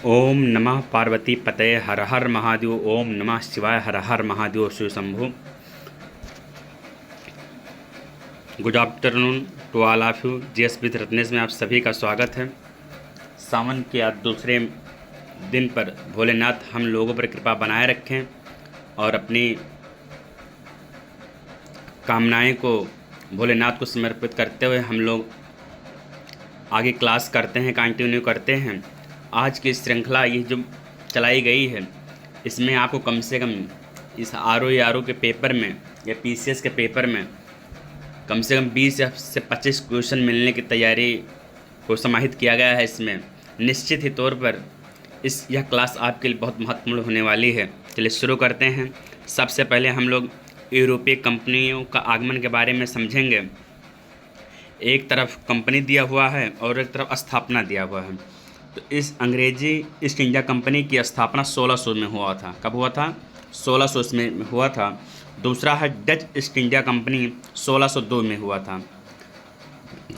ओम नमः पार्वती पतये हर हर महादेव। ओम नमः शिवाय हर हर Mahadev Shiv Shambhu. Good afternoon to all of you. GS with Ratnesh में आप सभी का स्वागत है। सावन के आज दूसरे दिन पर भोलेनाथ हम लोगों पर कृपा बनाए रखें और अपनी कामनाएं को भोलेनाथ को समर्पित करते हुए हम लोग आगे क्लास करते हैं, कंटिन्यू करते हैं। आज की श्रृंखला ये जो चलाई गई है, इसमें आपको कम से कम इस आर के पेपर में या पीसीएस के पेपर में कम से कम 20 से 25 क्वेश्चन मिलने की तैयारी को समाहित किया गया है। इसमें निश्चित ही तौर पर यह क्लास आपके लिए बहुत महत्वपूर्ण होने वाली है। चलिए शुरू करते हैं। सबसे पहले हम लोग यूरोपीय कंपनियों का आगमन के बारे में समझेंगे। एक तरफ कंपनी दिया हुआ है और एक तरफ स्थापना दिया हुआ है। तो इस अंग्रेजी ईस्ट इंडिया कंपनी की स्थापना 1600 में हुआ था। कब हुआ था? 1600 में हुआ था। दूसरा है डच ईस्ट इंडिया कंपनी, 1602 में हुआ था।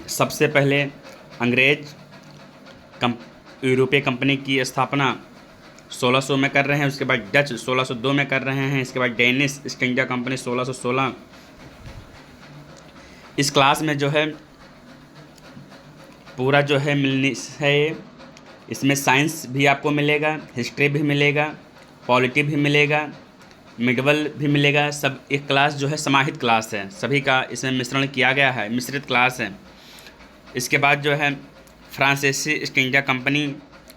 सबसे पहले अंग्रेज यूरोपीय कंपनी की स्थापना 1600 में कर रहे हैं, उसके बाद डच 1602 में कर रहे हैं, इसके बाद डेनिश ईस्ट इंडिया कंपनी 1616। इस क्लास में जो है पूरा जो है मिलनी है, इसमें साइंस भी आपको मिलेगा, हिस्ट्री भी मिलेगा, पॉलिटी भी मिलेगा, मिडवल भी मिलेगा। सब एक क्लास जो है समाहित क्लास है, सभी का इसमें मिश्रण किया गया है, मिश्रित क्लास है। इसके बाद जो है फ्रांसीसी ईस्ट इंडिया कंपनी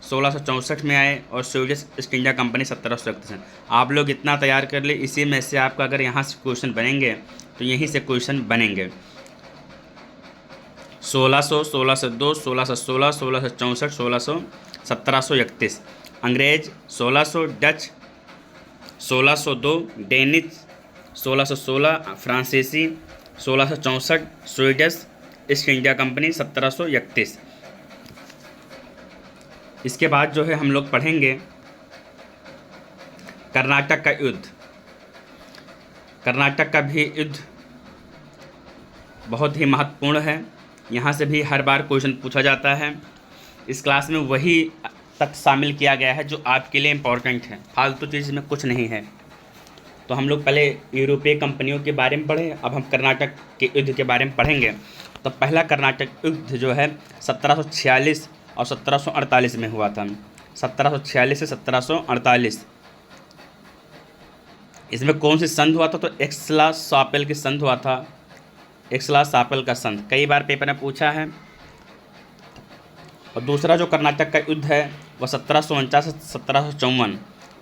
1664 में आए और स्वीडिश ईस्ट इंडिया कंपनी 1731 में। आप लोग इतना तैयार कर ले, इसी में से आपका अगर यहाँ से क्वेश्चन बनेंगे तो यहीं से क्वेश्चन बनेंगे। 1600, 1602, 1616, 1664, 1731। अंग्रेज 1600, डच 1602, डेनिश 1616, फ्रांसीसी 1664, स्वीडिश ईस्ट इंडिया कंपनी 1731। इसके बाद जो है हम लोग पढ़ेंगे कर्नाटक का युद्ध। कर्नाटक का भी युद्ध बहुत ही महत्वपूर्ण है। यहाँ से भी हर बार क्वेश्चन पूछा जाता है। इस क्लास में वही तथ्य शामिल किया गया है जो आपके लिए इम्पोर्टेंट है, फालतू चीज़ में कुछ नहीं है। तो हम लोग पहले यूरोपीय कंपनियों के बारे में पढ़े, अब हम कर्नाटक के युद्ध के बारे में पढ़ेंगे। तो पहला कर्नाटक युद्ध जो है 1746 और 1748 में हुआ था। 1746 से 1748। इसमें कौन सी संधि हुआ था? तो एक्सला सापेल की संधि हुआ था। एक्सला सापेल का संधि कई बार पेपर में पूछा है। और दूसरा जो कर्नाटक का युद्ध है वह 1749 से 1754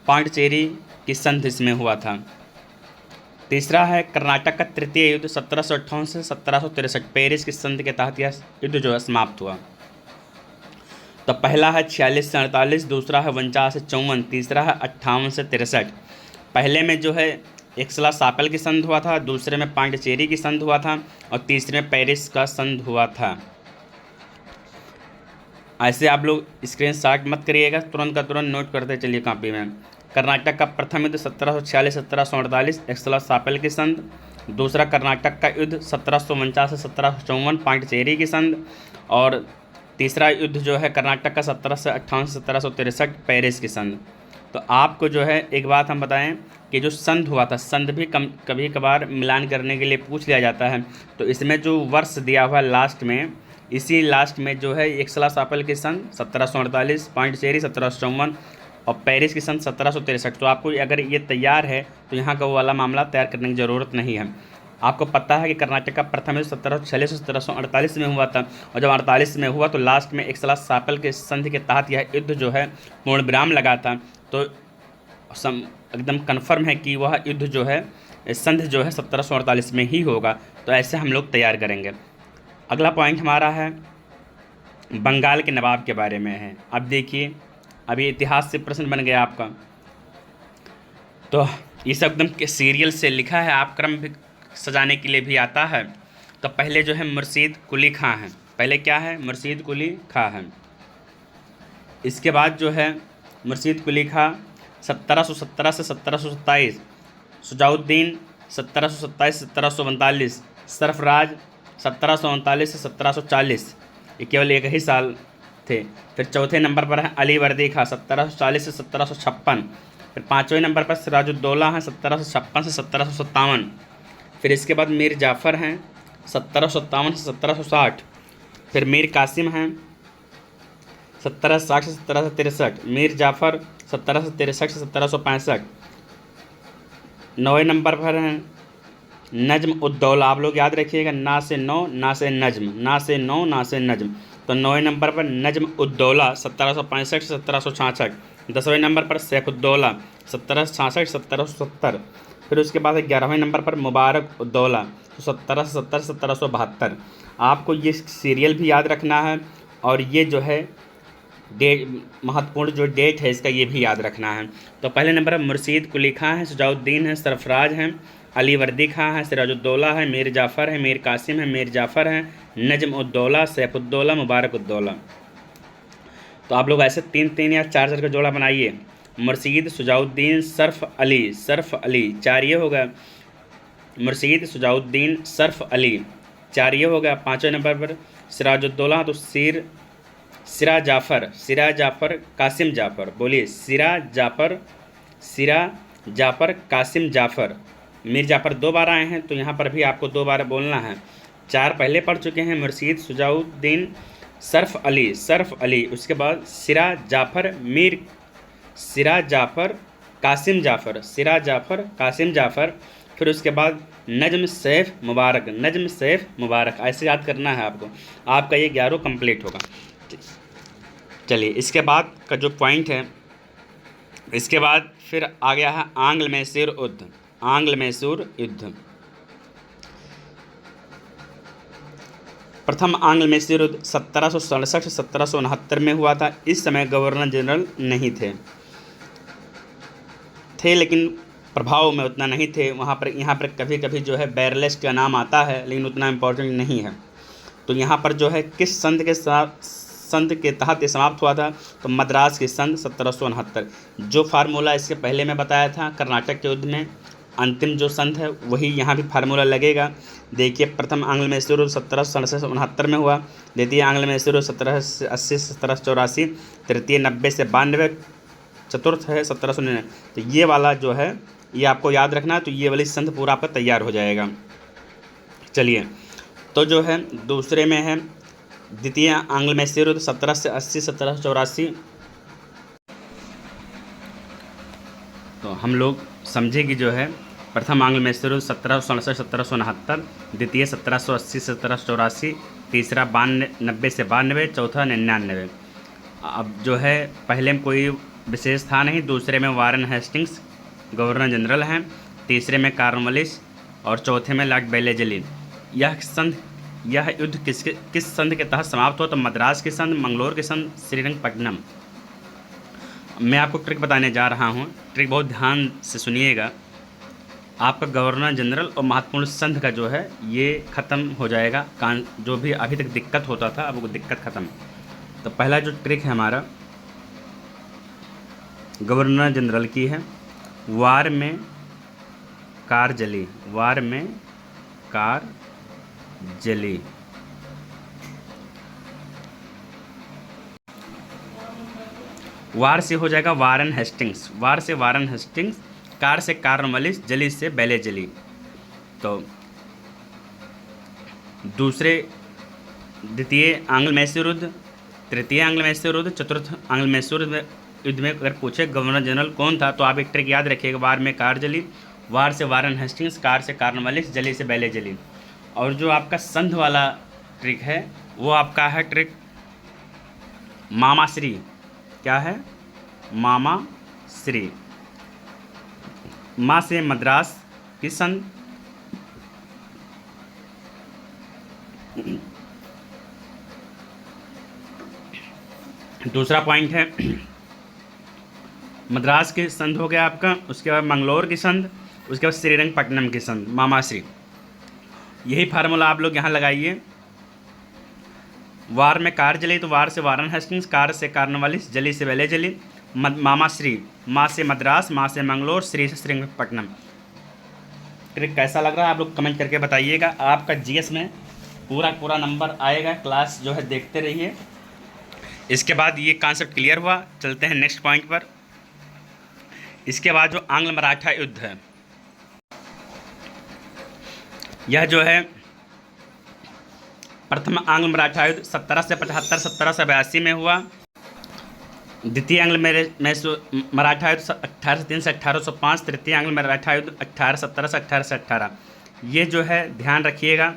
पांडिचेरी की संधि इसमें हुआ था। तीसरा है कर्नाटक का तृतीय युद्ध 1758 से 1763 पेरिस की संधि के तहत यह युद्ध जो है समाप्त हुआ। तो पहला है 46 से 48, दूसरा है 49 से 54, तीसरा है 58 से 63। पहले में जो है एक्सला सापेल की संधि हुआ था, दूसरे में पांडिचेरी की संधि हुआ था और तीसरे में पेरिस का संधि हुआ था। ऐसे आप लोग स्क्रीनशॉट मत करिएगा, तुरंत का तुरंत नोट करते चलिए कॉपी में। कर्नाटक का प्रथम युद्ध 1746 1748 एक्सला सापेल की संधि। दूसरा कर्नाटक का युद्ध 1749 से 1754 पांडिचेरी की संधि। और तीसरा युद्ध जो है कर्नाटक का 1758 से 1763 पेरिस की संधि। तो आपको जो है एक बात हम बताएं कि जो संधि हुआ था, संधि भी कभी कभार मिलान करने के लिए पूछ लिया जाता है। तो इसमें जो वर्ष दिया हुआ लास्ट में, इसी लास्ट में जो है एक्सला सापेल की संधि 1748, पांडिचेरी 1754 और पेरिस की संधि 1763। तो आपको अगर ये तैयार है तो यहाँ का वो वाला मामला तैयार करने की ज़रूरत नहीं है। आपको पता है कि कर्नाटक का प्रथम युद्ध 1746 से 1748 में हुआ था और जब 48 में हुआ तो लास्ट में एक्सला सापेल के संधि के तहत यह युद्ध जो है पूर्ण विराम लगा था। तो एकदम कन्फर्म है कि वह युद्ध जो है, संधि जो है 1748 में ही होगा। तो ऐसे हम लोग तैयार करेंगे। अगला पॉइंट हमारा है बंगाल के नवाब के बारे में है। अब देखिए, अभी इतिहास से प्रश्न बन गया आपका। तो ये सब एकदम के सीरियल से लिखा है, आप क्रम भी सजाने के लिए भी आता है। तो पहले जो है मुर्शीद कुली खां है। पहले क्या है? मुर्शीद कुली खां है। इसके बाद जो है मुर्शीद कुली खां 1717 से 1727, शुजाउद्दीन 1727 से 1742, सरफराज 1739 से 1740। ये केवल एक ही साल थे। फिर चौथे नंबर पर है अली वर्दी खां 1740 से 1756। फिर पाँचवें नंबर पर सिराजुद्दौला हैं 1756 से 1757। फिर इसके बाद मीर जाफ़र हैं 1757 से 1760। फिर मीर कासिम हैं 1760 से 1763। मीर जाफ़र 1763 से 1765। नौवें नंबर पर हैं नज्म उद्दौला। आप लोग याद रखिएगा, ना से नौ, ना से नज्म, ना से नौ, ना से नज्म। तो नौवें नंबर पर नज्म उद्दौला 1765 से 1766। 10वें नंबर पर सैफुद्दौला 1766 से 1770। फिर उसके बाद 11वें नंबर पर मुबारक उद्दौला 1770 से 1772। आपको ये सीरियल भी याद रखना है और ये जो है डेट, महत्वपूर्ण जो डेट है इसका ये भी याद रखना है। तो पहले नंबर पर मुर्शीद कुली खां हैं, शुजाउद्दीन हैं, सरफराज हैं, अली वर्दी खां है, सिराजुद्दौला है, मीर जाफ़र है, मीर कासिम है, मीर जाफ़र है, नज्म उद्दौला, सैफुद्दौला, मुबारक उद्दौला। तो आप लोग ऐसे 3-3 या 4-4 का जोड़ा बनाइए। मुर्शीद, शुजाउद्दीन, सर्फ अली 4 ये हो गया। मुर्शीद, शुजाउद्दीन, सर्फ अली 4 ये हो गया। पाँचवें नंबर पर सिराजुद्दौला तो सिरा जाफ़र, कासिम जाफ़र। बोलिए सिरा जाफ़र, कासिम जाफ़र। मीर जाफ़र 2 बार आए हैं तो यहाँ पर भी आपको 2 बार बोलना है। 4 पहले पढ़ चुके हैं, मुर्शीद, शुजाउद्दीन, सर्फ अली। उसके बाद सिरा जाफ़र, कासिम जाफ़र। फिर उसके बाद नज्म सैफ मुबारक। ऐसे याद करना है आपको। आपका ये 11 कंप्लीट होगा। चलिए इसके बाद का जो पॉइंट है, इसके बाद फिर आ गया है आंग्ल मैसूर युद्ध। प्रथम आंग्ल मैसूर युद्ध 1767 से 1769 में हुआ था। इस समय गवर्नर जनरल नहीं थे लेकिन प्रभाव में उतना नहीं थे। वहाँ पर यहाँ पर कभी कभी जो है बैरलेस का नाम आता है लेकिन उतना इम्पोर्टेंट नहीं है। तो यहाँ पर जो है किस संध के तहत ये समाप्त हुआ था, तो मद्रास की संध 1769। जो फार्मूला इसके पहले मैं बताया था कर्नाटक के युद्ध में, अंतिम जो संध है वही यहाँ भी फार्मूला लगेगा। देखिए प्रथम आंग्ल मैसूर 1767 से 69 में हुआ, द्वितीय आंग्ल मैसूर 1780 से 1784, तृतीय 90 से 92, चतुर्थ है 1799। तो ये वाला जो है ये आपको याद रखना है। तो ये वाली संध पूरा आपका तैयार हो जाएगा। चलिए तो जो है दूसरे में है द्वितीय आंग्ल मैसूर 1780 1784। तो हम लोग समझे कि जो है प्रथम आंग्ल मैसूर 1767 1769, द्वितीय 1780 से 1784, तीसरा 90 से 92, चौथा 99। अब जो है पहले में कोई विशेष था नहीं, दूसरे में वारन हेस्टिंग्स गवर्नर जनरल हैं, तीसरे में कॉर्नवालिस और चौथे में लॉर्ड बेलेजली। यह युद्ध किस संध के तहत समाप्त हुआ, तो मद्रास की संध, मंगलोर की संध, श्रीरंगपट्टनम। मैं आपको ट्रिक बताने जा रहा हूँ, ट्रिक बहुत ध्यान से सुनिएगा। आपका गवर्नर जनरल और महत्वपूर्ण संध का जो है ये ख़त्म हो जाएगा। जो भी अभी तक दिक्कत होता था अब वो दिक्कत ख़त्म। तो पहला जो ट्रिक है हमारा गवर्नर जनरल की है, वार में कार जली। वार से हो जाएगा वारन हेस्टिंग्स, कार से कॉर्नवालिस, जली से बेलेजली। तो द्वितीय आंग्ल मैसूर युद्ध, तृतीय आंग्ल मैसूर युद्ध, चतुर्थ आंग्ल मैसूर युद्ध में अगर पूछे गवर्नर जनरल कौन था तो आप एक ट्रिक याद रखिएगा, वार में कार जली, वार से वारन हेस्टिंग्स, कार से कॉर्नवालिस, जली से बेलेजली। और जो आपका संध वाला ट्रिक है वो आपका है ट्रिक मामाश्री। क्या है? मामाश्री। माँ से मद्रास की संध, दूसरा पॉइंट है मद्रास की संध हो गया आपका, उसके बाद मंगलोर की संध, उसके बाद श्रीरंगपट्टनम की संध, मामाश्री। यही फार्मूला आप लोग यहाँ लगाइए। वार में कार जली तो वार से वारन हेस्टिंग्स, कार से कॉर्नवालिस, जली से बेलेजली, मामाश्री, माँ से मद्रास, माँ से मंगलोर, श्री से श्रीरंगपट्टनम। ट्रिक कैसा लग रहा है आप लोग कमेंट करके बताइएगा। आपका जीएस में पूरा नंबर आएगा। क्लास जो है देखते रहिए। इसके बाद ये कॉन्सेप्ट क्लियर हुआ, चलते हैं नेक्स्ट पॉइंट पर। इसके बाद जो आंग्ल मराठा युद्ध है, यह जो है प्रथम आंग्ल मराठा युद्ध 1775 1782 में हुआ। द्वितीय आंग्ल मराठा युद्ध 1803 से 1805, तृतीय आंग्ल मराठा युद्ध 1817 से 1818। ये जो है ध्यान रखिएगा,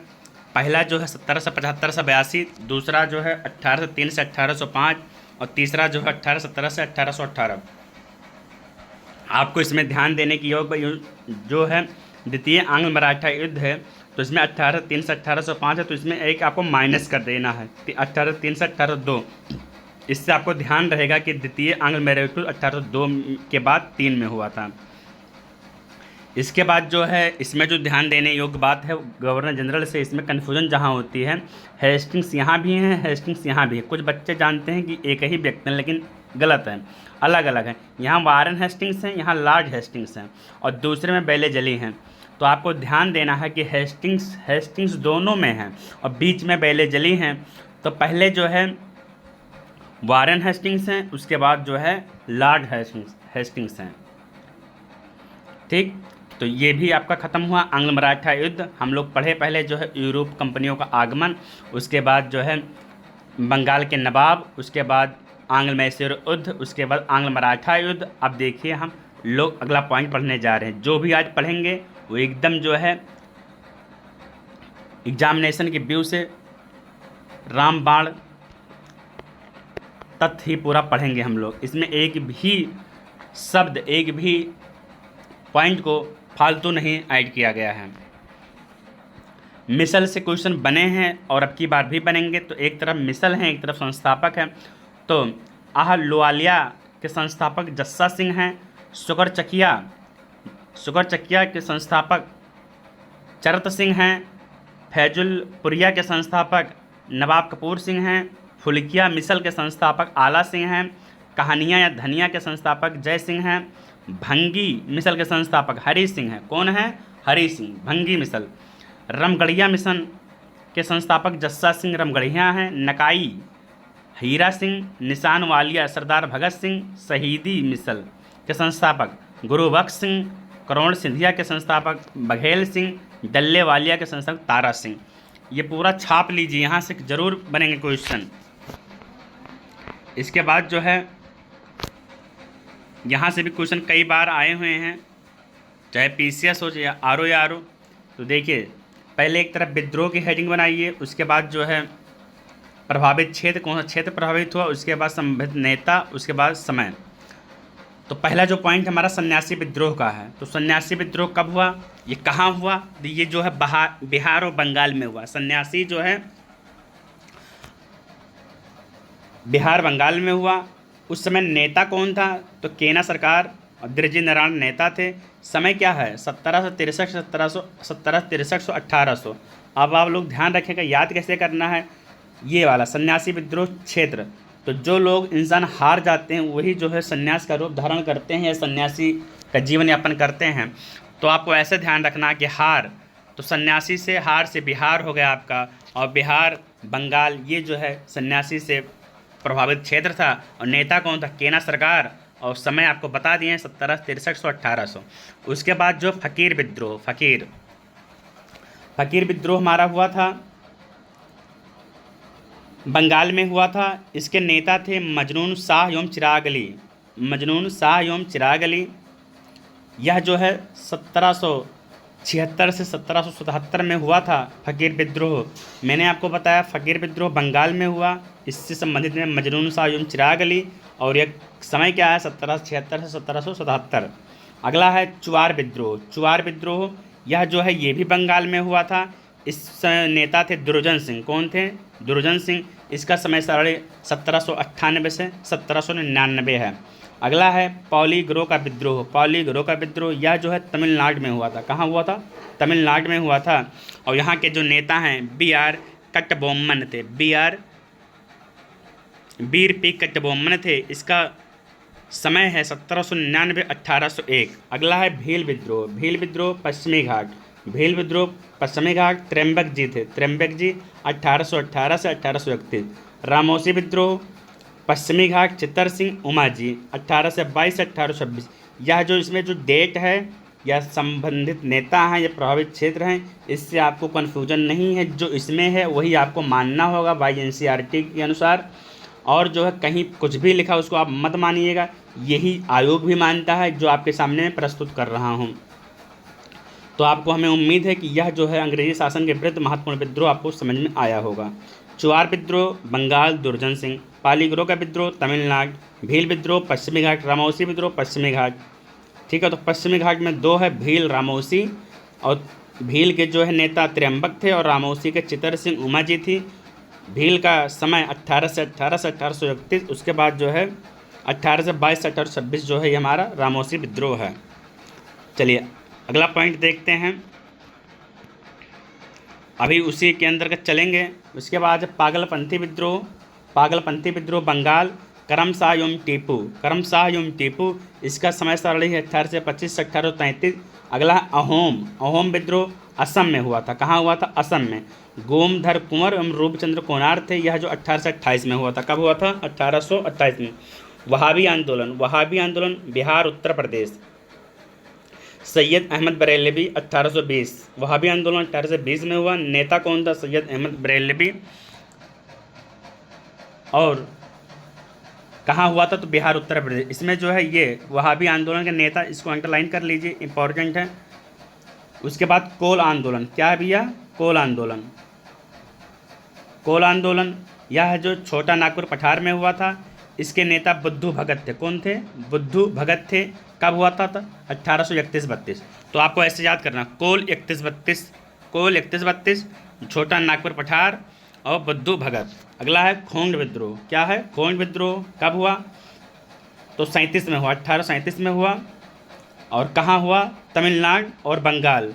पहला जो है 1775 से 82, दूसरा जो है 1803 से 1805 और तीसरा जो है 1817 से 1818। आपको इसमें ध्यान देने की जो है द्वितीय आंग्ल मराठा युद्ध है, तो इसमें 1803 से 1805 है, तो इसमें एक आपको माइनस कर देना है 1803 से 1802। इससे आपको ध्यान रहेगा कि द्वितीय आंग्ल मराठा युद्ध 1802 के बाद 3 में हुआ था। इसके बाद जो है इसमें जो ध्यान देने योग्य बात है, गवर्नर जनरल से इसमें कन्फ्यूजन जहाँ होती है, हेस्टिंग्स यहाँ भी हैं, हेस्टिंग्स यहाँ भी है। कुछ बच्चे जानते हैं कि एक ही व्यक्ति हैं, लेकिन गलत है, अलग अलग है। यहाँ वारेन हेस्टिंग्स हैं, यहाँ लॉर्ड हेस्टिंग्स हैं और दूसरे में बेले जली हैं। तो आपको ध्यान देना है कि हेस्टिंग्स दोनों में हैं और बीच में बेले जली हैं। तो पहले जो है वारेन हेस्टिंग्स हैं, उसके बाद जो है लॉर्ड हेस्टिंग्स हैं। ठीक, तो ये भी आपका ख़त्म हुआ आंग्ल मराठा युद्ध। हम लोग पढ़े पहले जो है यूरोप कंपनियों का आगमन, उसके बाद जो है बंगाल के नवाब, उसके बाद आंग्ल मैसूर युद्ध, उसके बाद आंग्ल मराठा युद्ध। अब देखिए हम लोग अगला पॉइंट पढ़ने जा रहे हैं। जो भी आज पढ़ेंगे वो एकदम जो है एग्जामिनेशन के व्यू से रामबाण तथ्य ही पूरा पढ़ेंगे हम लोग। इसमें एक भी शब्द, एक भी पॉइंट को फालतू नहीं ऐड किया गया है। मिसल से क्वेश्चन बने हैं और अब की बार भी बनेंगे। तो एक तरफ मिसल हैं, एक तरफ संस्थापक हैं। तो लोहालिया के संस्थापक जस्सा सिंह हैं। शुगर चकिया के संस्थापक चरत सिंह हैं। फैजुलपुरिया के संस्थापक नवाब कपूर सिंह हैं। फुलकिया मिसल के संस्थापक आला सिंह हैं। कहानियाँ या धनिया के संस्थापक जय सिंह हैं। भंगी मिसल के संस्थापक हरी सिंह हैं। कौन है? हरी सिंह, भंगी मिसल। रामगढ़िया मिशन के संस्थापक जस्सा सिंह रामगढ़िया हैं। नकाई हीरा सिंह। निशान वालिया सरदार भगत सिंह। शहीदी मिसल के संस्थापक गुरुबख्श सिंह। करोड़ सिंधिया के संस्थापक बघेल सिंह। डल्ले वालिया के संस्थापक तारा सिंह। ये पूरा छाप लीजिए, यहाँ से ज़रूर बनेंगे क्वेश्चन। इसके बाद जो है यहाँ से भी क्वेश्चन कई बार आए हुए हैं, चाहे पीसीएस हो या आर ओ। तो देखिए, पहले एक तरफ विद्रोह की हेडिंग बनाइए, उसके बाद जो है प्रभावित क्षेत्र, कौन सा क्षेत्र प्रभावित हुआ, उसके बाद संबंधित नेता, उसके बाद समय। तो पहला जो पॉइंट हमारा सन्यासी विद्रोह का है। तो सन्यासी विद्रोह कब हुआ, ये कहाँ हुआ? तो ये जो है बिहार और बंगाल में हुआ। सन्यासी जो है बिहार बंगाल में हुआ। उस समय नेता कौन था? तो केना सरकार और दिरजी नारायण नेता थे। समय क्या है? 1763 1763 1800। अब आप लोग ध्यान रखेगा, याद कैसे करना है, ये वाला सन्यासी विद्रोह क्षेत्र। तो जो लोग इंसान हार जाते हैं वही जो है सन्यास का रूप धारण करते हैं या सन्यासी का जीवन यापन करते हैं। तो आपको ऐसे ध्यान रखना कि हार, तो सन्यासी से हार से बिहार हो गया आपका, और बिहार बंगाल ये जो है सन्यासी से प्रभावित क्षेत्र था। और नेता कौन था? केना सरकार। और समय आपको बता दिए 1763 1800। उसके बाद जो फकीर विद्रोह हमारा हुआ था, बंगाल में हुआ था। इसके नेता थे मजनून शाह एवं चिराग अली। यह जो है 1776 से 1777 में हुआ था फकीर विद्रोह। मैंने आपको बताया फकीर विद्रोह बंगाल में हुआ, इससे संबंधित में मजनून शाह एवं चिराग अली। और यह समय क्या है? 1776 से 1777। अगला है चुआर विद्रोह। यह जो है ये भी बंगाल में हुआ था। इस नेता थे दुर्जन सिंह। कौन थे? दुर्जन सिंह। इसका समय साढ़े 1798 से 1799 है। अगला है पौली गिरोह का विद्रोह। यह जो है तमिलनाडु में हुआ था। कहाँ हुआ था? तमिलनाडु में हुआ था। और यहाँ के जो नेता हैं बीआर कट्टबोम्मन थे। वीर पी कट्टबोम्मन थे। इसका समय है 1799 1801। अगला है भील विद्रोह पश्चिमी घाट। त्र्यंबक जी थे। 1818 से 1831। रामोसी विद्रोह पश्चिमी घाट चित्तर सिंह उमाजी 1822 से 1826। यह जो इसमें जो डेट है या संबंधित नेता हैं या प्रभावित क्षेत्र हैं, इससे आपको कन्फ्यूजन नहीं है। जो इसमें है वही आपको मानना होगा बाई एनसीईआरटी के अनुसार। और जो है कहीं कुछ भी लिखा उसको आप मत मानिएगा, यही आयोग भी मानता है जो आपके सामने मैं प्रस्तुत कर रहा हूँ। तो आपको हमें उम्मीद है कि यह जो है अंग्रेजी शासन के विरुद्ध महत्वपूर्ण विद्रोह आपको समझ में आया होगा। चुआर विद्रोह बंगाल दुर्जन सिंह, पालीगुरो का विद्रोह तमिलनाडु, भील विद्रोह पश्चिमी घाट, रामौसी विद्रोह पश्चिमी घाट। ठीक है, तो पश्चिमी घाट में दो है, भील रामौसी। और भील के जो है नेता त्र्यंबक थे और रामौसी के चित्तर सिंह उमा जी थी। भील का समय 18 से 1831, उसके बाद जो है 18 से 22 से 1826 जो है ये हमारा रामौसी विद्रोह है। चलिए अगला पॉइंट देखते हैं, अभी उसी के अंतर्गत चलेंगे। उसके बाद पागलपंथी विद्रोह, पागलपंथी विद्रोह बंगाल, करमशाह एवं टीपू, करमशाह एवं टीपू, इसका समय सारणी है 18 से 25 से 1833। अगला है अहोम, अहोम विद्रोह असम में हुआ था। कहाँ हुआ था? असम में। गोमधर कुंवर एवं रूपचंद्र कोनार थे, यह जो 18 से 28 में हुआ था। कब हुआ था? 1828 में। वहाबी आंदोलन, वहाबी आंदोलन बिहार उत्तर प्रदेश, सैयद अहमद बरेलवी 1820। वहाबी आंदोलन 1820 में हुआ। नेता कौन था? सैयद अहमद बरेलवी। और कहाँ हुआ था? तो बिहार उत्तर प्रदेश। इसमें जो है ये वहाबी आंदोलन के नेता, इसको अंडरलाइन कर लीजिए, इंपॉर्टेंट है। उसके बाद कोल आंदोलन, क्या है भैया? कोल आंदोलन, कोल आंदोलन यह जो छोटा नागपुर पठार में हुआ था, इसके नेता बुद्धू भगत थे। कौन थे? बुद्धू भगत थे। कब हुआ था? 1831-32। तो आपको ऐसे याद करना, कोल 31-32, कोल 31-32, छोटा नागपुर पठार और बुद्धू भगत। अगला है खोंड विद्रोह, क्या है? खोंड विद्रोह कब हुआ? तो 37 में हुआ, 1837 में हुआ। और कहाँ हुआ? तमिलनाडु और बंगाल।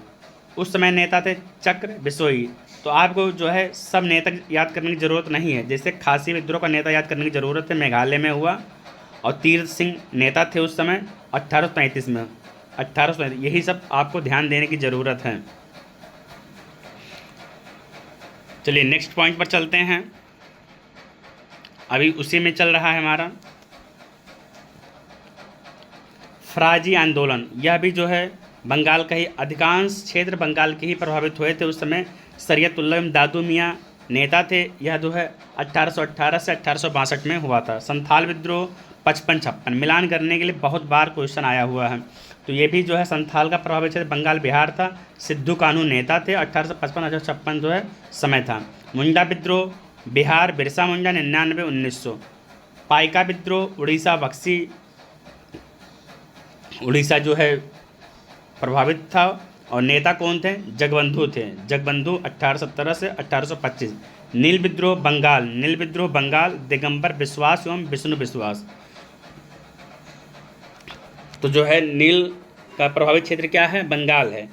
उस समय नेता थे चक्र बिसोई। तो आपको जो है सब नेता याद करने की ज़रूरत नहीं है। जैसे खासी विद्रोह का नेता याद करने की ज़रूरत है, मेघालय में हुआ। और तीर्थ सिंह नेता थे उस समय 1833 में, 1833। यही सब आपको ध्यान देने की ज़रूरत है। चलिए नेक्स्ट पॉइंट पर चलते हैं, अभी उसी में चल रहा है हमारा फराजी आंदोलन। यह भी जो है बंगाल का ही, अधिकांश क्षेत्र बंगाल के ही प्रभावित हुए थे उस समय। शरीयतुल्लाह दादू मियाँ नेता थे। यह जो है 1818 से 1862 में हुआ था। संथाल विद्रोह 55-56, मिलान करने के लिए बहुत बार क्वेश्चन आया हुआ है। तो ये भी जो है संथाल का प्रभावित क्षेत्र बंगाल बिहार था। सिद्धू कानू नेता थे। 1855-1856 जो है समय था। मुंडा विद्रोह बिहार, बिरसा मुंडा 99-1900। पाइका विद्रोह उड़ीसा, बक्सी उड़ीसा जो है प्रभावित था। और नेता कौन थे? जगबंधु थे, जगबंधु 1817 से 1825। नील विद्रोह बंगाल, नील विद्रोह बंगाल, दिगंबर विश्वास एवं विष्णु विश्वास। तो जो है नील का प्रभावित क्षेत्र क्या है? बंगाल है।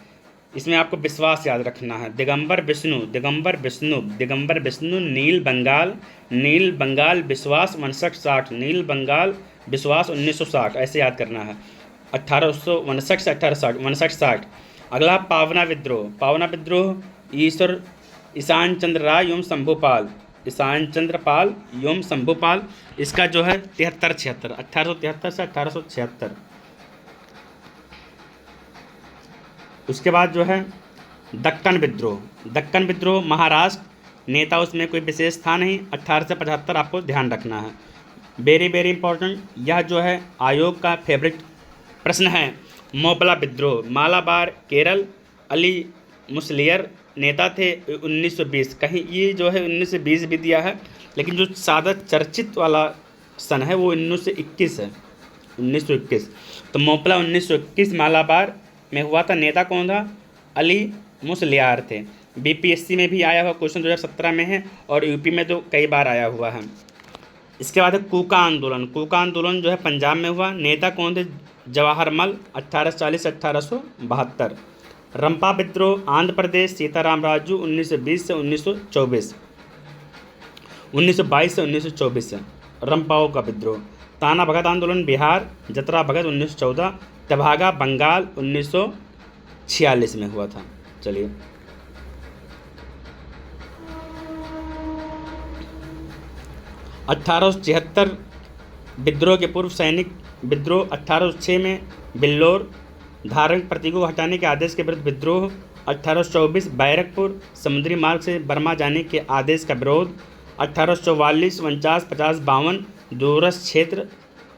इसमें आपको विश्वास याद रखना है। दिगंबर विष्णु, दिगंबर विष्णु, दिगंबर विष्णु, नील बंगाल, नील बंगाल विश्वास 59-60, नील बंगाल विश्वास 1960, ऐसे याद करना है। 1859 से 1860, 59-60। अगला पावना विद्रोह, पावना विद्रोह ईश्वर ईशान चंद्र राय एवं शंभुपाल, ईशान चंद्र पाल एवं शंभुपाल। इसका जो है 73-76, 1873 से 1876। उसके बाद जो है दक्कन विद्रोह, दक्कन विद्रोह महाराष्ट्र, नेता उसमें कोई विशेष था नहीं। 18 से 75 आपको ध्यान रखना है, वेरी वेरी इंपॉर्टेंट। यह जो है आयोग का फेवरेट प्रश्न है। मोपला विद्रोह मालाबार केरल, अली मुसलियर नेता थे 1920। कहीं ये जो है 1920 भी दिया है, लेकिन जो ज़्यादा चर्चित वाला सन है वो 1921 है, 1921। तो मोपला 1921 मालाबार में हुआ था। नेता कौन था? अली मुसलियार थे। बीपीएससी में भी आया हुआ क्वेश्चन 2017 में है, और यूपी में तो कई बार आया हुआ है। इसके बाद है कूका आंदोलन, कूका आंदोलन जो है पंजाब में हुआ। नेता कौन थे? जवाहरमल 1840 से 1872। रंपा विद्रोह आंध्र प्रदेश, सीताराम राजू 1920 से 1924, 1922 से 1924 रंपाओं का विद्रोह। ताना भगत आंदोलन बिहार, जतरा भगत 1914, तभागा बंगाल 1946 में हुआ था। चलिए 1876 विद्रोह के पूर्व सैनिक विद्रोह 1806 में बिल्लौर, धार्मिक प्रतीकों को हटाने के आदेश के विरुद्ध विद्रोह 1824, बैरकपुर, समुद्री मार्ग से बर्मा जाने के आदेश का विरोध 1844, 49, 50, 52, दूरस्थ क्षेत्र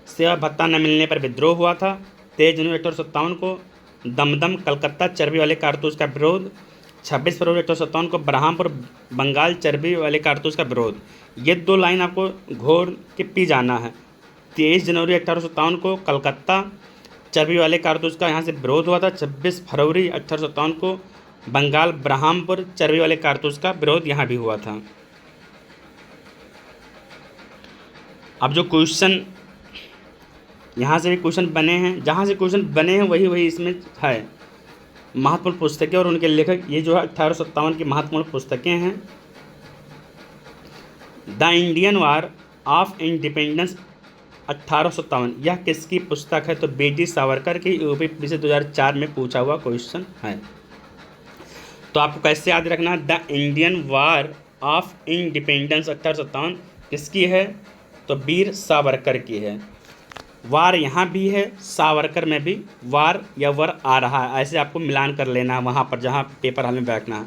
सेवा भत्ता न मिलने पर विद्रोह हुआ था। 23 जनवरी 1857 को दमदम कलकत्ता चर्बी वाले कारतूस का विरोध, 26 फरवरी 1857 को बरहामपुर बंगाल चर्बी वाले कारतूस का विरोध। ये 2 लाइन आपको घोर के पी जाना है। 23 जनवरी 1857 को कलकत्ता चर्बी वाले कारतूस का यहाँ से विरोध हुआ था। 26 फरवरी 1857 को बंगाल बरहामपुर चर्बी वाले कारतूस का विरोध यहाँ भी हुआ था। अब जो क्वेश्चन यहाँ से भी क्वेश्चन बने हैं, जहाँ से क्वेश्चन बने हैं वही इसमें है। महत्वपूर्ण पुस्तकें और उनके लेखक, ये जो है 1857 की महत्वपूर्ण पुस्तकें हैं। The Indian war of independence 1857, यह किसकी पुस्तक है? तो बी.डी. सावरकर की। यूपी से 2004 में पूछा हुआ क्वेश्चन है। तो आपको कैसे याद रखना, the Indian war of independence 1857 किसकी है? तो वीर सावरकर की है। वार यहाँ भी है, सावरकर में भी वार या वर आ रहा है, ऐसे आपको मिलान कर लेना है वहाँ पर जहाँ पेपर हमें बैठना है।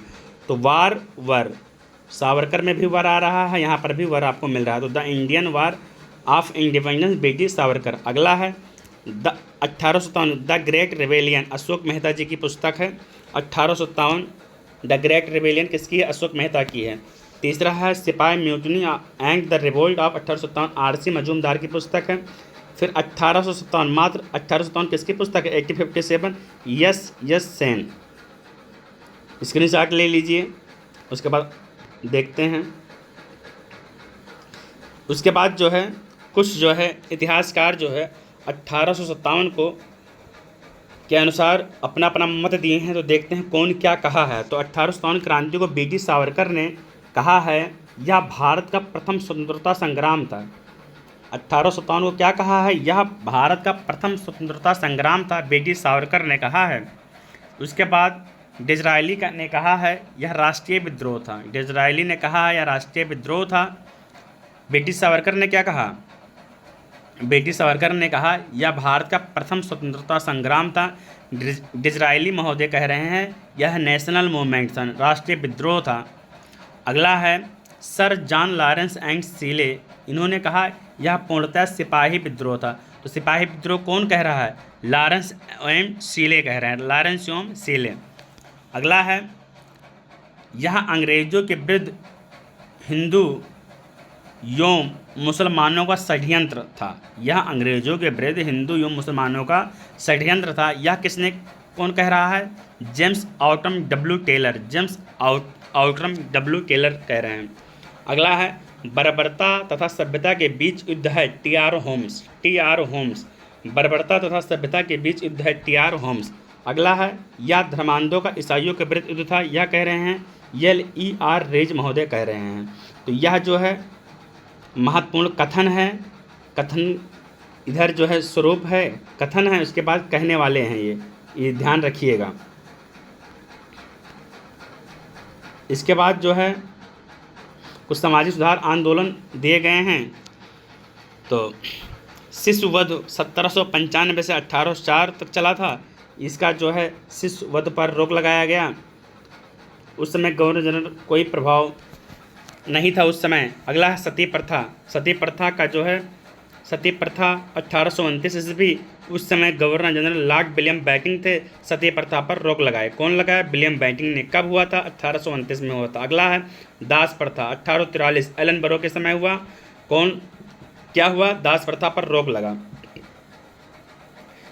तो वार वर, सावरकर में भी वर आ रहा है, यहाँ पर भी वर आपको मिल रहा है। तो the Indian war of independence B D. Savarkar. अगला है 1857 the great rebellion, Ashok Mehta ji की पुस्तक है। 1857 द ग्रेट रिवेलियन किसकी है? अशोक मेहता की है। तीसरा है सिपाही mutiny and the revolt of 1857, RC. Majumdar की पुस्तक है। फिर 1857 मात्र 1857 किसकी पुस्तक है? 1857 यस सेन। स्क्रीनशॉट ले लीजिए, उसके बाद देखते हैं। उसके बाद जो है कुछ जो है इतिहासकार जो है 1857 को के अनुसार अपना अपना मत दिए हैं। तो देखते हैं कौन क्या कहा है। तो 1857 क्रांति को बी.डी. सावरकर ने कहा है यह भारत का प्रथम स्वतंत्रता संग्राम था। 1857 को क्या कहा है? यह भारत का प्रथम स्वतंत्रता संग्राम था, बी.डी. सावरकर ने कहा है। उसके बाद डिज़रायली ने कहा है यह राष्ट्रीय विद्रोह था। डिज़रायली ने कहा है यह राष्ट्रीय विद्रोह था। बी.डी. सावरकर ने क्या कहा? बी.डी. सावरकर ने कहा यह भारत का प्रथम स्वतंत्रता संग्राम था। डिज़रायली महोदय कह रहे हैं यह नेशनल मूवमेंट था, राष्ट्रीय विद्रोह था। अगला है सर जॉन लॉरेंस एंड सीले, इन्होंने कहा यह पूर्णतः सिपाही विद्रोह था। तो सिपाही विद्रोह कौन कह रहा है? लॉरेंस एम सीले कह रहे हैं, लॉरेंस एम सीले। अगला है यह अंग्रेजों के विरुद्ध हिंदू एवं मुसलमानों का षड्यंत्र था। यह अंग्रेजों के विरुद्ध हिंदू एवं मुसलमानों का षड्यंत्र था। यह किसने कौन कह रहा है? James Outram W Taylor, James Outram W Taylor कह रहे हैं। अगला है बर्बरता तथा सभ्यता के बीच युद्ध है, टी.आर. Holmes, TR. होम्स। बर्बरता तथा सभ्यता के बीच युद्ध है, टी.आर. होम्स। अगला है यह धर्मांधों का ईसाइयों के विरुद्ध युद्ध था, यह कह रहे हैं L.E.R. रेज महोदय कह रहे हैं। तो यह जो है महत्वपूर्ण कथन है, कथन इधर जो है स्वरूप है, कथन है, उसके बाद कहने वाले हैं ये ध्यान रखिएगा। इसके बाद जो है कुछ सामाजिक सुधार आंदोलन दिए गए हैं। तो शिशुवध 1795 से 1804 तक चला था। इसका जो है शिशुवध पर रोक लगाया गया। उस समय गवर्नर जनरल कोई प्रभाव नहीं था उस समय। अगला है सती प्रथा। सती प्रथा का जो है सती प्रथा 1829 ईस्वी, उस समय governor general Lord William Bentinck थे, सती प्रथा पर रोक लगाए। कौन लगाया? विलियम बेंटिंक ने। कब हुआ था? 1829 में हुआ था। अगला है दास प्रथा 1843 एलन बरो के समय हुआ। कौन क्या हुआ? दास प्रथा पर रोक लगा।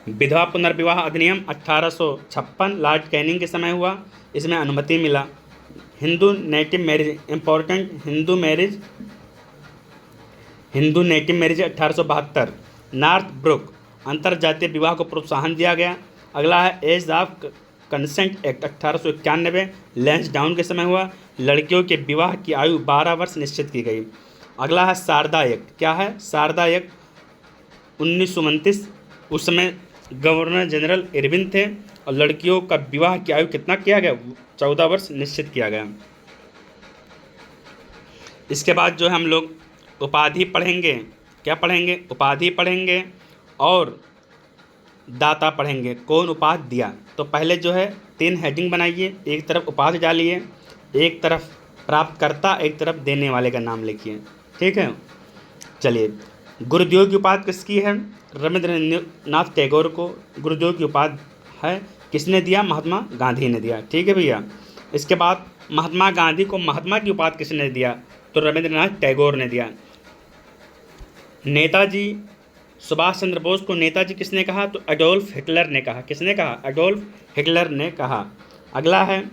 विधवा पुनर्विवाह अधिनियम 1856 लॉर्ड कैनिंग के समय हुआ, इसमें अनुमति मिला। Hindu native marriage, important Hindu native marriage 1872। Northbrook अंतरजातीय विवाह को प्रोत्साहन दिया गया। अगला है age of consent act 1891 Lansdowne के समय हुआ। लड़कियों के विवाह की आयु 12 वर्ष निश्चित की गई। अगला है शारदा एक्ट। क्या है? शारदा एक्ट 1929, उस समय गवर्नर जनरल इरविन थे और लड़कियों का विवाह की आयु कितना किया गया? 14 वर्ष निश्चित किया गया। इसके बाद जो है हम लोग उपाधि पढ़ेंगे। क्या पढ़ेंगे, उपाधि पढ़ेंगे और दाता पढ़ेंगे, कौन उपाधि दिया। तो पहले जो है 3 हेडिंग बनाइए, एक तरफ उपाधि डालिए, एक तरफ प्राप्तकर्ता, एक तरफ देने वाले का नाम लिखिए। ठीक है, चलिए। गुरुदेव की उपाधि किसकी है, रविंद्रनाथ टैगोर को गुरुदेव की उपाधि है। किसने दिया, महात्मा गांधी ने दिया। ठीक है भैया। इसके बाद महात्मा गांधी को महात्मा की उपाधि किसने दिया, तो रविंद्रनाथ टैगोर ने दिया। नेताजी सुभाष चंद्र बोस को नेताजी किसने कहा, तो एडोल्फ हिटलर ने कहा। किसने कहा, एडोल्फ हिटलर ने कहा। अगला है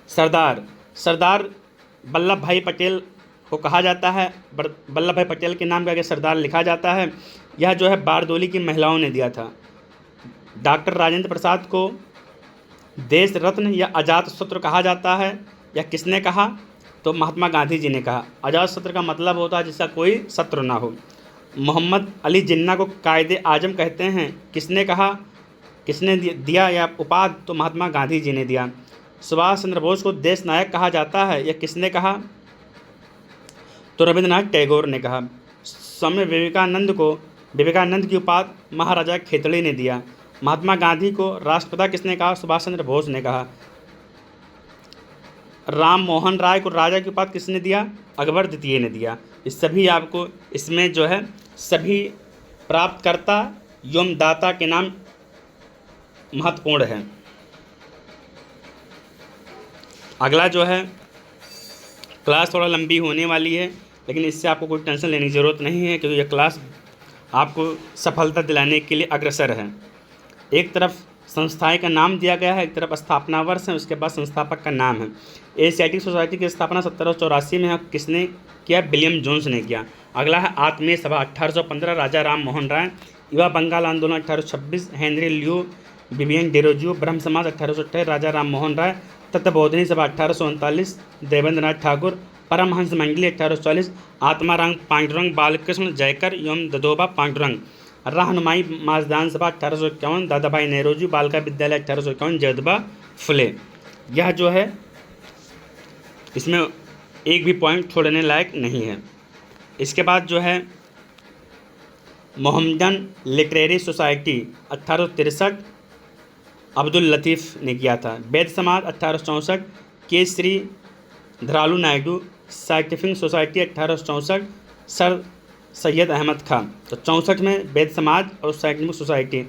सरदार वल्लभ भाई पटेल को कहा जाता है, वल्लभ भाई पटेल के नाम के आगे सरदार लिखा जाता है। यह जो है बारदोली की महिलाओं ने दिया था। डॉक्टर राजेंद्र प्रसाद को देश रत्न या अजात शत्रु कहा जाता है, यह किसने कहा, तो महात्मा गांधी जी ने कहा। अजात शत्रु का मतलब होता है जिसका कोई शत्रु ना हो। मोहम्मद अली जिन्ना को कायदे आजम कहते हैं, किसने कहा, किसने दिया या उपाधि, तो महात्मा गांधी जी ने दिया। सुभाष चंद्र बोस को देश नायक कहा जाता है, यह किसने कहा, तो रविंद्रनाथ टैगोर ने कहा। स्वामी विवेकानंद की उपाधि महाराजा खेतड़ी ने दिया। महात्मा गांधी को राष्ट्रपिता किसने कहा, सुभाष चंद्र बोस ने कहा। राम मोहन राय को राजा की उपाधि किसने दिया, अकबर द्वितीय ने दिया। इस सभी आपको इसमें जो है सभी प्राप्तकर्ता एवं दाता के नाम महत्वपूर्ण है। अगला जो है क्लास थोड़ा लंबी होने वाली है, लेकिन इससे आपको कोई टेंशन लेने की ज़रूरत नहीं है, क्योंकि यह क्लास आपको सफलता दिलाने के लिए अग्रसर है। एक तरफ संस्थाएं का नाम दिया गया है, एक तरफ स्थापना वर्ष है, उसके बाद संस्थापक का नाम है। एशियाटिक सोसाइटी की स्थापना 1784 में है, किसने किया, विलियम जोन्स ने किया। अगला है आत्मीय सभा 1815, राजा राम मोहन राय। युवा बंगाल आंदोलन 1826, हेनरी ल्यू विवियन डेरोजियो। ब्रह्म समाज 1828, राजा राम मोहन राय। तत्वबोधिनी सभा 1839, देवेंद्र नाथ ठाकुर। परमहंस मंडली 1840, आत्माराम पांडुरंग बालकृष्ण जयकर एवं ददोबा पांडुरंग। रहनुमाई माजदान सभा 1851, दादा भाई नेहरूजी। बालिका विद्यालय 1851, ज्योतिबा फुले। यह जो है इसमें एक भी पॉइंट छोड़ने लायक नहीं है। इसके बाद जो है Mohammedan literary society 1863, Abdul Latif ने किया था। वैद्य समाज 1864, के Shri Dharalu Naidu. Scientific society 1864, sir Syed Ahmad Khan. तो 64 में वैद्य समाज और scientific society.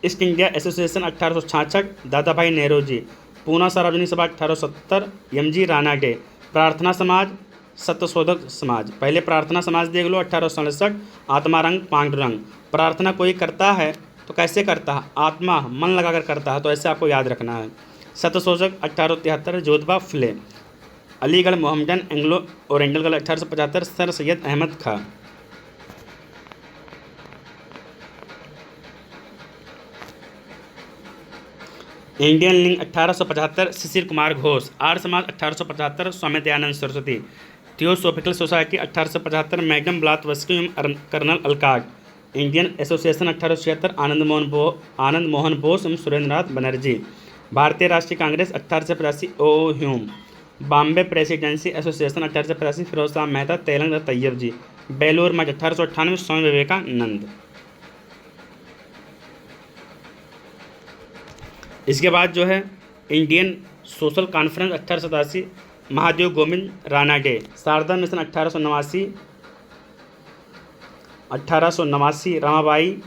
East India association 1866, Dada भाई नेहरूजी। पूना सार्वजनिक सभा 1870, एम.जी. रानाडे। प्रार्थना समाज, सत्यशोधक समाज। पहले प्रार्थना समाज देख लो 1867, आत्मारंग पांडुरंग। प्रार्थना कोई करता है तो कैसे करता है, आत्मा मन लगाकर करता है, तो ऐसे आपको याद रखना है। Satyashodhak 1873, Jyotiba Phule. Aligarh Mohammedan Anglo oriental college 1875, sir Syed Ahmad Khan. Indian league 1875, Shishir Kumar Ghosh. Arya Samaj 1875, Swami Dayanand Saraswati. Theosophical society 1875, madam Blavatsky एवं colonel Olcott. Indian association 1876, Anand Mohan Bose एवं Surendranath Banerjee. Bharatiya Rashtriya Congress 1885, O Hume. Bombay presidency association 1885, Firoz Shah Mehta, Telang Tyab ji. Belur Math 1898, Swami Vivekananda. इसके बाद जो है Indian social conference 1887, Mahadev Govind Ranade. Sharda mission 1889, Ramabai.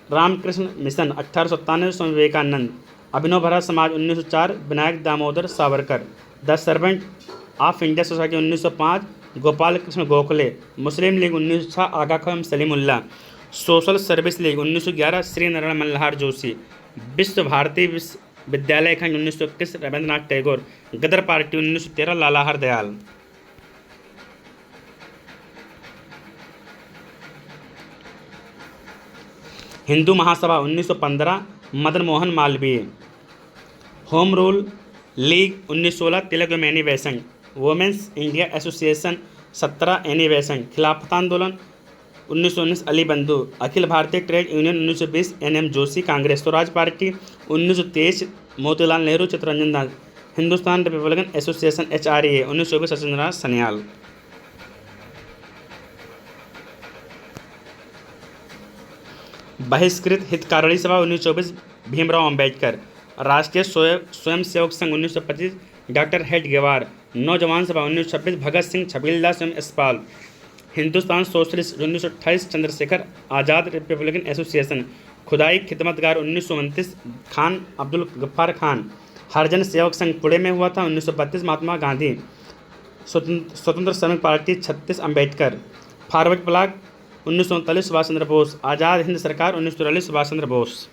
Ramakrishna mission 1897, Swami Vivekananda. Abhinav Bharat Samaj 1904, Vinayak Damodar Savarkar. The servant of India society 1905, Gopal Krishna Gokhale. Muslim league 1906, Aga Khan Salimullah. Social service league 1911, Shri Narayan Malhar Joshi. Vishwa Bharati विद्यालय खंड 1921, Rabindranath Tagore. Gadar party 1913, Lala Hardayal. Hindu Mahasabha 1915, Madan Mohan Malaviya. Home rule league 1916, तिलक Annie Besant. Women's India association 17, Annie Besant. Khilafat आंदोलन 1919, अली बंधु। Akhil Bharatiya trade union 1920, N M. Joshi. Congress Swaraj party 1923, Motilal Nehru, Chittaranjan Das. Hindustan republican association HRA 1924, Sachindranath Sanyal. Bahishkrit Hitakarini सभा 1924 भीमराव अंबेडकर। राष्ट्रीय Swayamsevak Sangh 1925 doctor Hedgewar. नौजवान सभा 1926 भगत सिंह, छबीलदास एवं Yashpal. Hindustan socialist 1928 Chandrashekhar Azad Republican association. खुदाई खिदमतगार 1929 खान अब्दुल गफ्फार खान। हरिजन सेवक संघ पुणे में हुआ था 1932 महात्मा Gandhi. Swatantra Shramik party 36 Ambedkar. Forward bloc 1939 Subhash Chandra Bose. Azad Hind Sarkar 1943 Subhash Chandra Bose.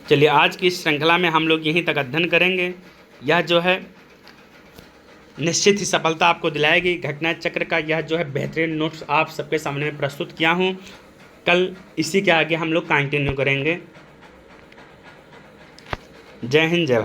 चलिए आज की इस श्रृंखला में हम लोग यहीं तक अध्ययन करेंगे। यह जो है निश्चित ही सफलता आपको दिलाएगी। घटना चक्र का यह जो है बेहतरीन नोट्स आप सबके सामने में प्रस्तुत किया हूँ। कल इसी के आगे हम लोग कंटिन्यू करेंगे। जय हिंद, जय भारत।